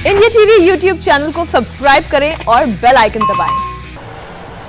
India TV YouTube channel को subscribe करें और बेल आइकन दबाएं।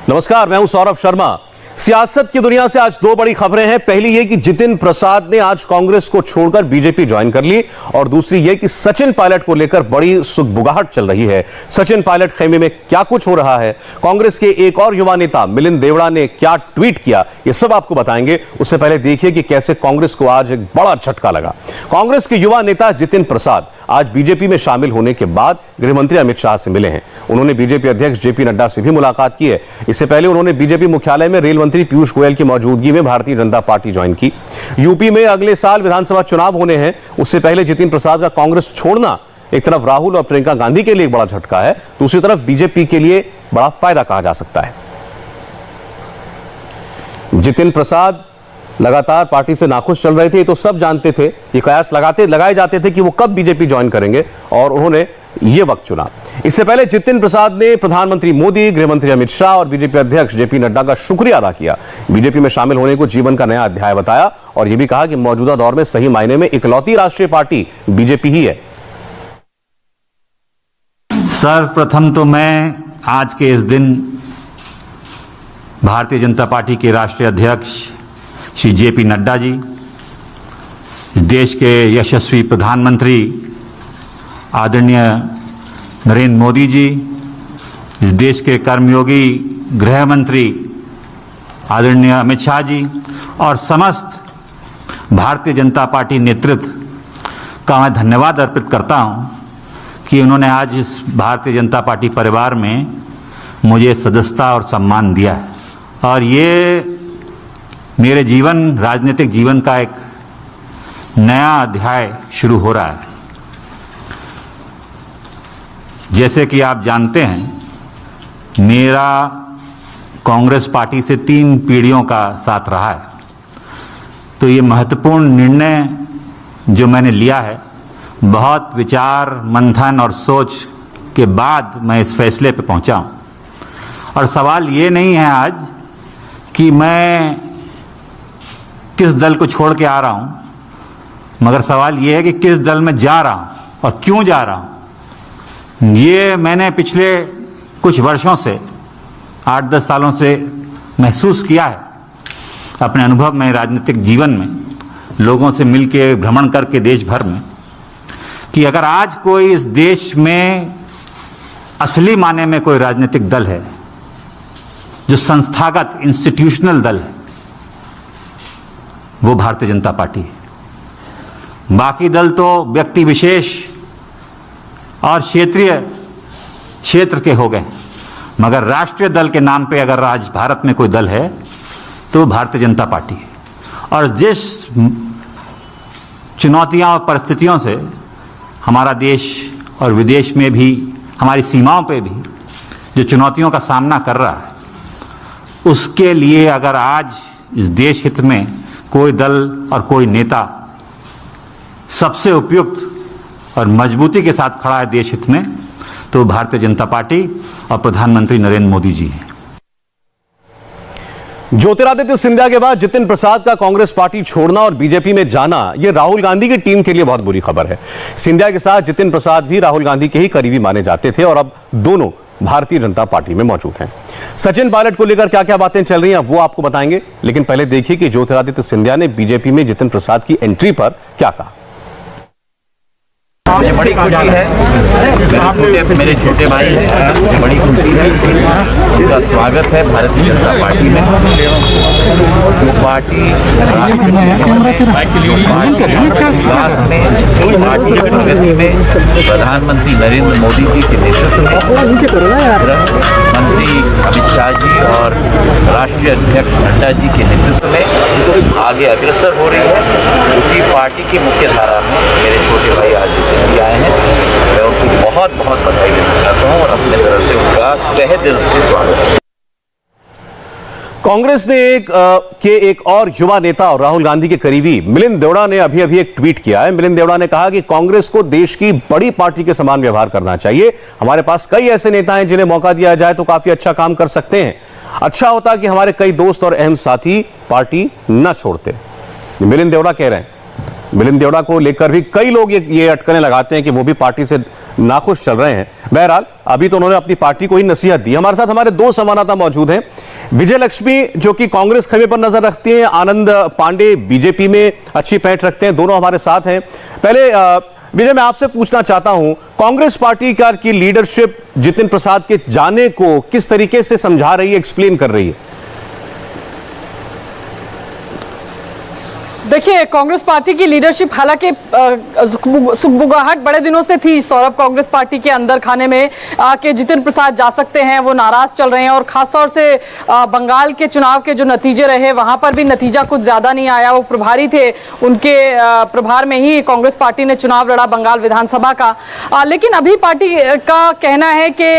नमस्कार, मैं हूं सौरभ शर्मा। सियासत की दुनिया से आज दो बड़ी खबरें हैं। पहली यह कि जितिन प्रसाद ने आज कांग्रेस को छोड़कर बीजेपी ज्वाइन कर ली, और दूसरी यह कि सचिन पायलट को लेकर बड़ी सुगबुगाहट चल रही है। सचिन पायलट खेमे में क्या कुछ हो रहा है, कांग्रेस के एक और युवा नेता मिलिंद देवड़ा ने क्या ट्वीट किया, यह सब आपको बताएंगे। उससे पहले देखिए कि कैसे कांग्रेस को आज एक बड़ा झटका लगा। कांग्रेस के युवा नेता जितिन प्रसाद आज बीजेपी में शामिल होने के बाद गृहमंत्री अमित शाह से मिले हैं। उन्होंने बीजेपी अध्यक्ष जेपी नड्डा से भी मुलाकात की है। इससे पहले उन्होंने बीजेपी मुख्यालय में रेल मंत्री पीयूष गोयल की मौजूदगी में भारतीय जनता पार्टी ज्वाइन की। यूपी में अगले साल विधानसभा चुनाव होने हैं। उससे पहले जितिन प्रसाद का कांग्रेस छोड़ना एक तरफ राहुल और प्रियंका गांधी के लिए एक बड़ा झटका है, दूसरी तरफ बीजेपी के लिए बड़ा फायदा कहा जा सकता है। जितिन प्रसाद लगातार पार्टी से नाखुश चल रहे थे, तो सब जानते थे, ये कयास लगाए जाते थे कि वो कब बीजेपी ज्वाइन करेंगे, और उन्होंने ये वक्त चुना। इससे पहले जितिन प्रसाद ने प्रधानमंत्री मोदी, गृहमंत्री अमित शाह और बीजेपी अध्यक्ष जेपी नड्डा का शुक्रिया अदा किया। बीजेपी में शामिल होने को जीवन का नया अध्याय बताया, और यह भी कहा कि मौजूदा दौर में सही मायने में इकलौती राष्ट्रीय पार्टी बीजेपी ही है। सर्वप्रथम तो मैं आज के इस दिन भारतीय जनता पार्टी के राष्ट्रीय अध्यक्ष श्री जेपी नड्डा जी, देश के यशस्वी प्रधानमंत्री आदरणीय नरेंद्र मोदी जी, इस देश के कर्मयोगी गृह मंत्री आदरणीय अमित शाह जी और समस्त भारतीय जनता पार्टी नेतृत्व का मैं धन्यवाद अर्पित करता हूं कि उन्होंने आज इस भारतीय जनता पार्टी परिवार में मुझे सदस्यता और सम्मान दिया है। और ये मेरे राजनीतिक जीवन का एक नया अध्याय शुरू हो रहा है। जैसे कि आप जानते हैं, मेरा कांग्रेस पार्टी से 3 पीढ़ियों का साथ रहा है। तो ये महत्वपूर्ण निर्णय जो मैंने लिया है, बहुत विचार मंथन और सोच के बाद मैं इस फैसले पे पहुंचा हूं। और सवाल ये नहीं है आज कि मैं किस दल को छोड़ के आ रहा हूं, मगर सवाल यह है कि किस दल में जा रहा हूं और क्यों जा रहा हूं। ये मैंने पिछले कुछ वर्षों से 8-10 सालों से महसूस किया है अपने अनुभव में, राजनीतिक जीवन में, लोगों से मिलके भ्रमण करके देश भर में, कि अगर आज कोई इस देश में असली माने में कोई राजनीतिक दल है जो संस्थागत इंस्टीट्यूशनल दल है, वो भारतीय जनता पार्टी है। बाकी दल तो व्यक्ति विशेष और क्षेत्र के हो गए, मगर राष्ट्रीय दल के नाम पे अगर आज भारत में कोई दल है तो भारतीय जनता पार्टी है। और जिस चुनौतियां और परिस्थितियों से हमारा देश और विदेश में भी, हमारी सीमाओं पे भी जो चुनौतियों का सामना कर रहा है, उसके लिए अगर आज इस देश हित में कोई दल और कोई नेता सबसे उपयुक्त और मजबूती के साथ खड़ा है देश हित में, तो भारतीय जनता पार्टी और प्रधानमंत्री नरेंद्र मोदी जी हैं। ज्योतिरादित्य सिंधिया के बाद जितिन प्रसाद का कांग्रेस पार्टी छोड़ना और बीजेपी में जाना, यह राहुल गांधी की टीम के लिए बहुत बुरी खबर है। सिंधिया के साथ जितिन प्रसाद भी राहुल गांधी के ही करीबी माने जाते थे, और अब दोनों भारतीय जनता पार्टी में मौजूद हैं। सचिन पायलट को लेकर क्या क्या बातें चल रही हैं वो आपको बताएंगे, लेकिन पहले देखिए कि ज्योतिरादित्य सिंधिया ने बीजेपी में जितिन प्रसाद की एंट्री पर क्या कहा। मुझे बड़ी खुशी है, मेरे छोटे भाई हैं, मुझे बड़ी खुशी है, इसका स्वागत है भारतीय जनता पार्टी में। जो पार्टी विकास में, पार्टी की प्रगति में प्रधानमंत्री नरेंद्र मोदी जी के नेतृत्व में, मंत्री अमित शाह जी और राष्ट्रीय अध्यक्ष नड्डा जी के नेतृत्व में आगे अग्रसर हो रही है, उसी पार्टी की मुख्य धारा में मेरे छोटे भाई आज भी आए हैं। मैं उनको बहुत बहुत बधाई देना चाहता हूँ और अपने तरफ से उनका तहे दिल से स्वागत है। कांग्रेस ने एक और युवा नेता और राहुल गांधी के करीबी मिलिंद देवड़ा ने अभी एक ट्वीट किया है। मिलिंद देवड़ा ने कहा कि कांग्रेस को देश की बड़ी पार्टी के समान व्यवहार करना चाहिए। हमारे पास कई ऐसे नेता हैं जिन्हें मौका दिया जाए तो काफी अच्छा काम कर सकते हैं। अच्छा होता कि हमारे कई दोस्त और अहम साथी पार्टी न छोड़ते, मिलिंद देवड़ा कह रहे हैं। मिलिंद देवड़ा को लेकर भी कई लोग ये अटकलें लगाते हैं कि वो भी पार्टी से नाखुश चल रहे हैं। बहरहाल अभी तो उन्होंने अपनी पार्टी को ही नसीहत दी। हमारे साथ हमारे दो संवाददाता मौजूद हैं। विजय लक्ष्मी जो कि कांग्रेस खेमे पर नजर रखती हैं, आनंद पांडे बीजेपी में अच्छी पैठ रखते हैं, दोनों हमारे साथ हैं। पहले विजय, मैं आपसे पूछना चाहता हूं, कांग्रेस पार्टी की लीडरशिप जितिन प्रसाद के जाने को किस तरीके से समझा रही है, एक्सप्लेन कर रही है? देखिए, कांग्रेस पार्टी की लीडरशिप हालांकि सुगबुगाहट बड़े दिनों से थी सौरभ कांग्रेस पार्टी के अंदर खाने में कि जितिन प्रसाद जा सकते हैं, वो नाराज चल रहे हैं। और खासतौर से बंगाल के चुनाव के जो नतीजे रहे वहां पर भी नतीजा कुछ ज्यादा नहीं आया। वो प्रभारी थे, उनके प्रभार में ही कांग्रेस पार्टी ने चुनाव लड़ा बंगाल विधानसभा का। लेकिन अभी पार्टी का कहना है कि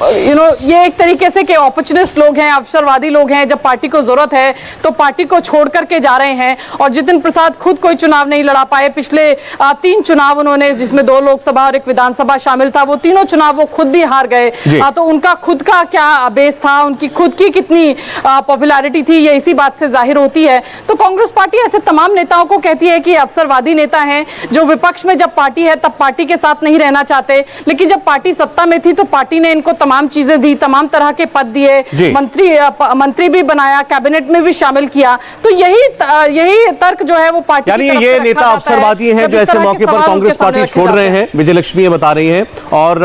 ये एक तरीके से कि अपॉर्चुनिस्ट लोग हैं, अवसरवादी लोग हैं। जब पार्टी को जरूरत है तो पार्टी को छोड़ करके जा रहे हैं। और जितिन प्रसाद खुद कोई चुनाव नहीं लड़ा पाए। पिछले 3 चुनाव उन्होंने, जिसमें 2 लोकसभा और 1 विधानसभा शामिल था, वो तीनों चुनाव वो खुद भी हार गए। तो उनका खुद का क्या बेस था, उनकी खुद की कितनी पॉपुलैरिटी थी, ये इसी बात से जाहिर होती है। तो कांग्रेस पार्टी ऐसे तमाम नेताओं को कहती है कि अवसरवादी नेता हैं, जो विपक्ष में जब पार्टी है तब पार्टी के साथ नहीं रहना चाहते, लेकिन जब पार्टी सत्ता में थी तो पार्टी ने इनको तमाम चीजें दी, तमाम तरह के पद दिए, मंत्री भी बनाया, कैबिनेट में भी शामिल किया। तो यही तर्क जो है वो पार्टी, यानी ये नेता अवसरवादी हैं जो ऐसे मौके पर कांग्रेस पार्टी छोड़ रहे हैं, विजय लक्ष्मी ये बता रही हैं। और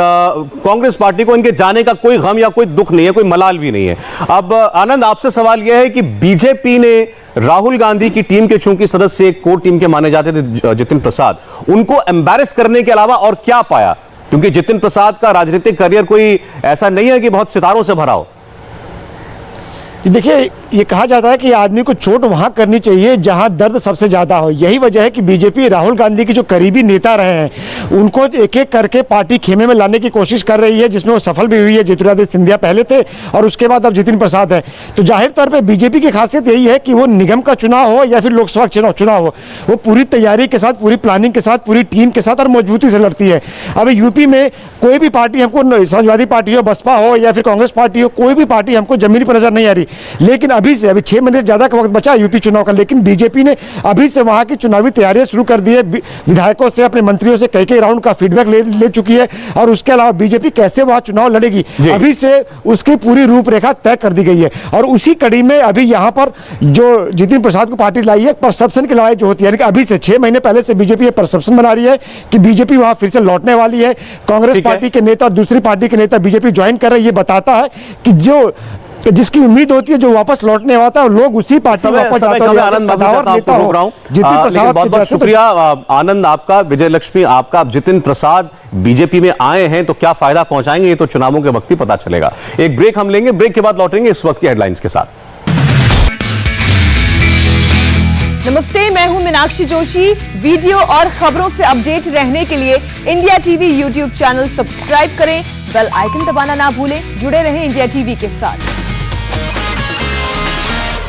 कांग्रेस पार्टी को इनके जाने का कोई गम या कोई दुख नहीं है, कोई मलाल भी नहीं है। अब आनंद, आपसे सवाल यह है कि बीजेपी ने राहुल गांधी की टीम के चूंकि सदस्य एक कोर टीम के माने जाते थे जितिन प्रसाद, उनको एम्बैरेस करने के अलावा और क्या पाया? क्योंकि जितिन प्रसाद का राजनीतिक करियर कोई ऐसा नहीं है कि बहुत सितारों से भरा हो। देखिए, ये कहा जाता है कि आदमी को चोट वहां करनी चाहिए जहां दर्द सबसे ज्यादा हो। यही वजह है कि बीजेपी राहुल गांधी के जो करीबी नेता रहे हैं उनको एक एक करके पार्टी खेमे में लाने की कोशिश कर रही है, जिसमें वो सफल भी हुई है। ज्योतिरादित्य सिंधिया पहले थे और उसके बाद अब जितिन प्रसाद है। तो जाहिर तौर पर बीजेपी की खासियत यही है कि वो निगम का चुनाव हो या फिर लोकसभा चुनाव हो, वो पूरी तैयारी के साथ, पूरी प्लानिंग के साथ, पूरी टीम के साथ और मजबूती से लड़ती है। अब यूपी में कोई भी पार्टी हमको, समाजवादी पार्टी हो, बसपा हो या फिर कांग्रेस पार्टी हो, कोई भी पार्टी हमको जमीनी पर नजर नहीं आ रही। लेकिन अभी 6 महीने से ज्यादा का वक्त बचा यूपी चुनाव का, लेकिन बीजेपी ने अभी से वहां की चुनावी तैयारियां शुरू कर दी है। विधायकों से, अपने मंत्रियों से कई राउंड का फीडबैक ले चुकी है। और उसके अलावा बीजेपी कैसे वहां चुनाव लड़ेगी अभी से उसकी पूरी रूपरेखा तय कर दी गई है। और उसी कड़ी में अभी यहां पर जो जितिन प्रसाद को पार्टी लाई है, परसेप्शन की लड़ाई जो होती है, यानी कि अभी से 6 महीने पहले से बीजेपी परसेप्शन बना रही है कि बीजेपी वहां फिर से लौटने वाली है। कांग्रेस पार्टी के नेता, दूसरी पार्टी के नेता बीजेपी ज्वाइन कर रहे हैं। ये बताता है कि जिसकी उम्मीद होती है, जो वापस लौटने वाला है, लोग उसी पार्टी में वापस जाते हैं। आनंद, बहुत शुक्रिया आनंद आपका, विजय लक्ष्मी आपका। जितिन प्रसाद बीजेपी में आए हैं तो क्या फायदा पहुंचाएंगे, ये तो चुनावों के वक्त ही पता चलेगा। एक ब्रेक हम लेंगे, ब्रेक के बाद लौटेंगे इस वक्त की हेडलाइंस के साथ। नमस्ते, मैं हूं मीनाक्षी जोशी। वीडियो और खबरों से अपडेट रहने के लिए India TV YouTube channel subscribe करें, बेल आइकन दबाना ना भूलें। जुड़े रहें इंडिया टीवी के साथ।